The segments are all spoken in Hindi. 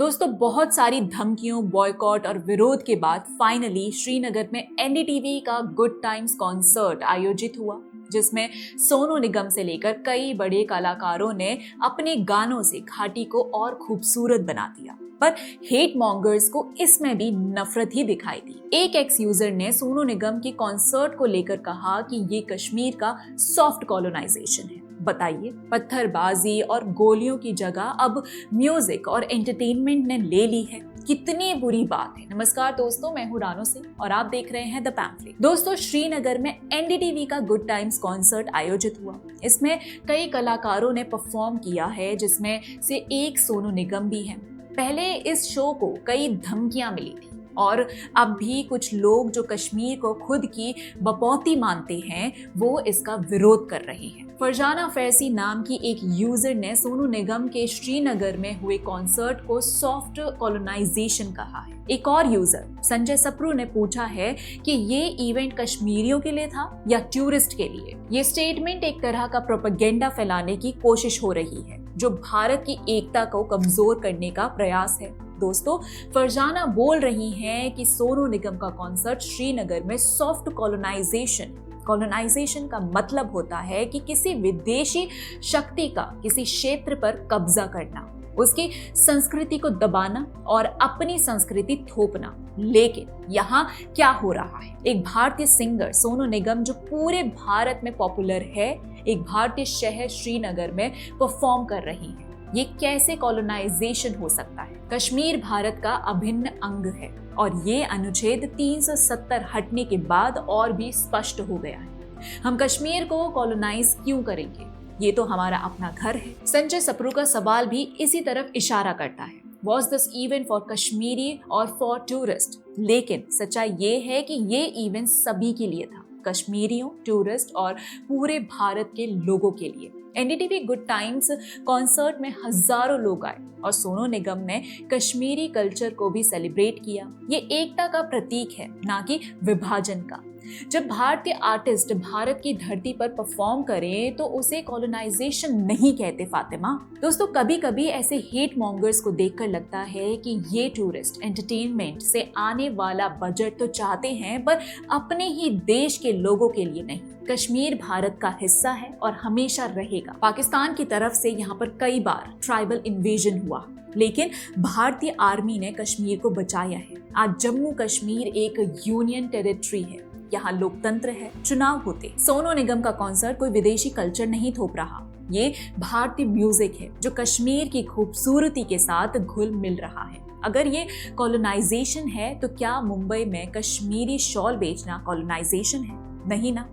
दोस्तों, बहुत सारी धमकियों, बॉयकॉट और विरोध के बाद फाइनली श्रीनगर में एनडीटीवी का गुड टाइम्स कॉन्सर्ट आयोजित हुआ, जिसमें सोनू निगम से लेकर कई बड़े कलाकारों ने अपने गानों से घाटी को और खूबसूरत बना दिया। पर हेट मॉन्गर्स को इसमें भी नफरत ही दिखाई दी। एक एक्स यूजर ने सोनू निगम के कॉन्सर्ट को लेकर कहा कि ये कश्मीर का सॉफ्ट कॉलोनाइजेशन है। बताइए, पत्थरबाजी और गोलियों की जगह अब म्यूजिक और एंटरटेनमेंट ने ले ली है। कितनी बुरी बात है। नमस्कार दोस्तों, मैं हूँ रानो सिंह और आप देख रहे हैं द पैम्फलेट। दोस्तों, श्रीनगर में एनडीटीवी का गुड टाइम्स कॉन्सर्ट आयोजित हुआ। इसमें कई कलाकारों ने परफॉर्म किया है, जिसमें से एक सोनू निगम भी है। पहले इस शो को कई धमकियां मिली थी और अब भी कुछ लोग जो कश्मीर को खुद की बपौती मानते हैं वो इसका विरोध कर रहे हैं। फरजाना फैसी नाम की एक यूजर ने सोनू निगम के श्रीनगर में हुए कॉन्सर्ट को सॉफ्ट कॉलोनाइजेशन कहा है। एक और यूजर संजय सप्रू ने पूछा है कि ये इवेंट कश्मीरियों के लिए था या टूरिस्ट के लिए। ये स्टेटमेंट एक तरह का प्रोपेगेंडा फैलाने की कोशिश हो रही है, जो भारत की एकता को कमजोर करने का प्रयास है। दोस्तों, फरजाना बोल रही हैं कि सोनू निगम का कॉन्सर्ट श्रीनगर में सॉफ्ट कॉलोनाइजेशन का मतलब होता है कि किसी विदेशी शक्ति का किसी क्षेत्र पर कब्जा करना, उसकी संस्कृति को दबाना और अपनी संस्कृति थोपना। लेकिन यहाँ क्या हो रहा है? एक भारतीय सिंगर सोनू निगम जो पूरे भारत में पॉपुलर है, एक भारतीय शहर श्रीनगर में परफॉर्म कर रही है। ये कैसे कॉलोनाइजेशन हो सकता है? कश्मीर भारत का अभिन्न अंग है और ये अनुच्छेद 370 हटने के बाद और भी स्पष्ट हो गया है। हम कश्मीर को कॉलोनाइज क्यों करेंगे? ये तो हमारा अपना घर है। संजय सप्रू का सवाल भी इसी तरफ इशारा करता है। Was this event for Kashmiri और for टूरिस्ट? लेकिन सच्चाई ये है कि ये इवेंट सभी के लिए था, कश्मीरियों, टूरिस्ट और पूरे भारत के लोगों के लिए। एनडीटीवी गुड टाइम्स कॉन्सर्ट में हजारों लोग आए और सोनू निगम ने कश्मीरी कल्चर को भी सेलिब्रेट किया। ये एकता का प्रतीक है, ना कि विभाजन का। जब भारतीय आर्टिस्ट भारत की धरती पर परफॉर्म करें तो उसे कॉलोनाइजेशन नहीं कहते फातिमा। दोस्तों, कभी कभी ऐसे हेट मॉन्गर्स को देखकर लगता है कि ये टूरिस्ट एंटरटेनमेंट से आने वाला बजट तो चाहते हैं, पर अपने ही देश के लोगों के लिए नहीं। कश्मीर भारत का हिस्सा है और हमेशा रहेगा। पाकिस्तान की तरफ से यहाँ पर कई बार ट्राइबल इन्वेजन हुआ, लेकिन भारतीय आर्मी ने कश्मीर को बचाया है। आज जम्मू कश्मीर एक यूनियन टेरिटरी है, यहाँ लोकतंत्र है, चुनाव होते। सोनू निगम का कॉन्सर्ट कोई विदेशी कल्चर नहीं थोप रहा, ये भारतीय म्यूजिक है जो कश्मीर की खूबसूरती के साथ घुल मिल रहा है। अगर ये कॉलोनाइजेशन है तो क्या मुंबई में कश्मीरी शॉल बेचना कॉलोनाइजेशन है? नहीं ना।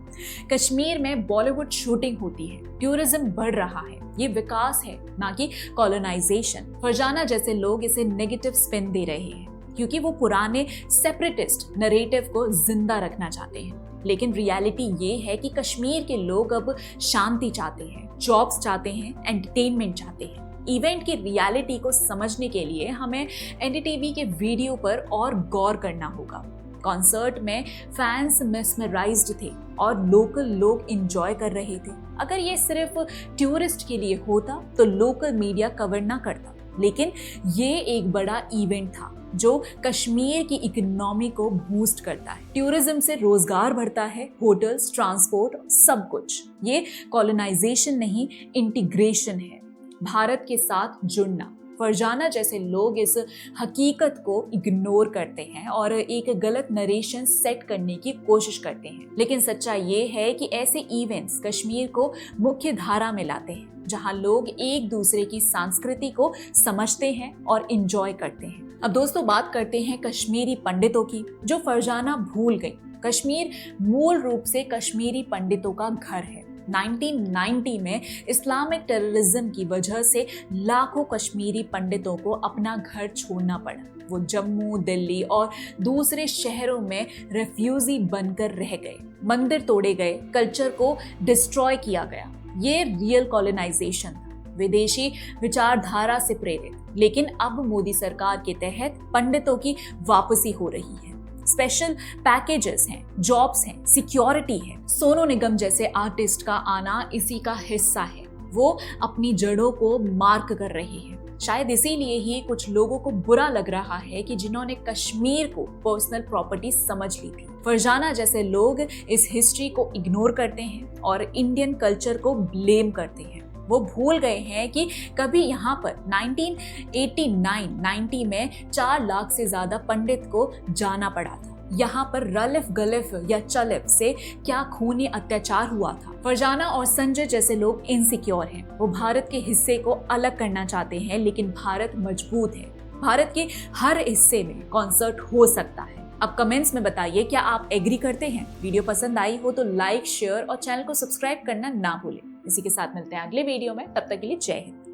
कश्मीर में बॉलीवुड शूटिंग होती है, टूरिज्म बढ़ रहा है, ये विकास है, ना कि कॉलोनाइजेशन। फरजाना जैसे लोग इसे नेगेटिव स्पिन दे रहे हैं क्योंकि वो पुराने सेपरेटिस्ट नैरेटिव को जिंदा रखना चाहते हैं। लेकिन रियलिटी ये है कि कश्मीर के लोग अब शांति चाहते हैं, जॉब्स चाहते हैं, एंटरटेनमेंट चाहते हैं। इवेंट की रियलिटी को समझने के लिए हमें एनडीटीवी के वीडियो पर और गौर करना होगा। कॉन्सर्ट में फैंस मेस्मराइज्ड थे और लोकल लोग एंजॉय कर रहे थे। अगर ये सिर्फ टूरिस्ट के लिए होता तो लोकल मीडिया कवर ना करता, लेकिन ये एक बड़ा इवेंट था जो कश्मीर की इकोनॉमी को बूस्ट करता है। टूरिज्म से रोजगार बढ़ता है, होटल्स, ट्रांसपोर्ट, सब कुछ। ये कॉलोनाइजेशन नहीं, इंटीग्रेशन है, भारत के साथ जुड़ना। फरजाना जैसे लोग इस हकीकत को इग्नोर करते हैं और एक गलत नरेशन सेट करने की कोशिश करते हैं। लेकिन सच्चाई ये है कि ऐसे इवेंट्स कश्मीर को मुख्य धारा में लाते हैं, जहां लोग एक दूसरे की संस्कृति को समझते हैं और एंजॉय करते हैं। अब दोस्तों, बात करते हैं कश्मीरी पंडितों की, जो फरजाना भूल गई। कश्मीर मूल रूप से कश्मीरी पंडितों का घर है। 1990 में इस्लामिक टेररिज्म की वजह से लाखों कश्मीरी पंडितों को अपना घर छोड़ना पड़ा। वो जम्मू, दिल्ली और दूसरे शहरों में रेफ्यूजी बनकर रह गए, मंदिर तोड़े गए, कल्चर को डिस्ट्रॉय किया गया। ये रियल कॉलोनाइजेशन था, विदेशी विचारधारा से प्रेरित। लेकिन अब मोदी सरकार के तहत पंडितों की वापसी हो रही है। स्पेशल पैकेजेस हैं, जॉब्स हैं, सिक्योरिटी है। सोनू निगम जैसे आर्टिस्ट का आना इसी का हिस्सा है। वो अपनी जड़ों को मार्क कर रहे हैं। शायद इसीलिए ही कुछ लोगों को बुरा लग रहा है कि जिन्होंने कश्मीर को पर्सनल प्रॉपर्टी समझ ली थी। फरजाना जैसे लोग इस हिस्ट्री को इग्नोर करते हैं और इंडियन कल्चर को ब्लेम करते हैं। वो भूल गए हैं कि कभी यहाँ पर 1989-90 में 4 लाख से ज्यादा पंडित को जाना पड़ा था। यहाँ पर रलिफ गलिफ या चलिफ से क्या खूनी अत्याचार हुआ था। फरजाना और संजय जैसे लोग इनसिक्योर हैं। वो भारत के हिस्से को अलग करना चाहते हैं, लेकिन भारत मजबूत है। भारत के हर हिस्से में कॉन्सर्ट हो सकता है। अब कमेंट्स में बताइए, क्या आप एग्री करते हैं? वीडियो पसंद आई हो तो लाइक, शेयर और चैनल को सब्सक्राइब करना ना भूलें। इसी के साथ मिलते हैं अगले वीडियो में। तब तक के लिए जय हिंद।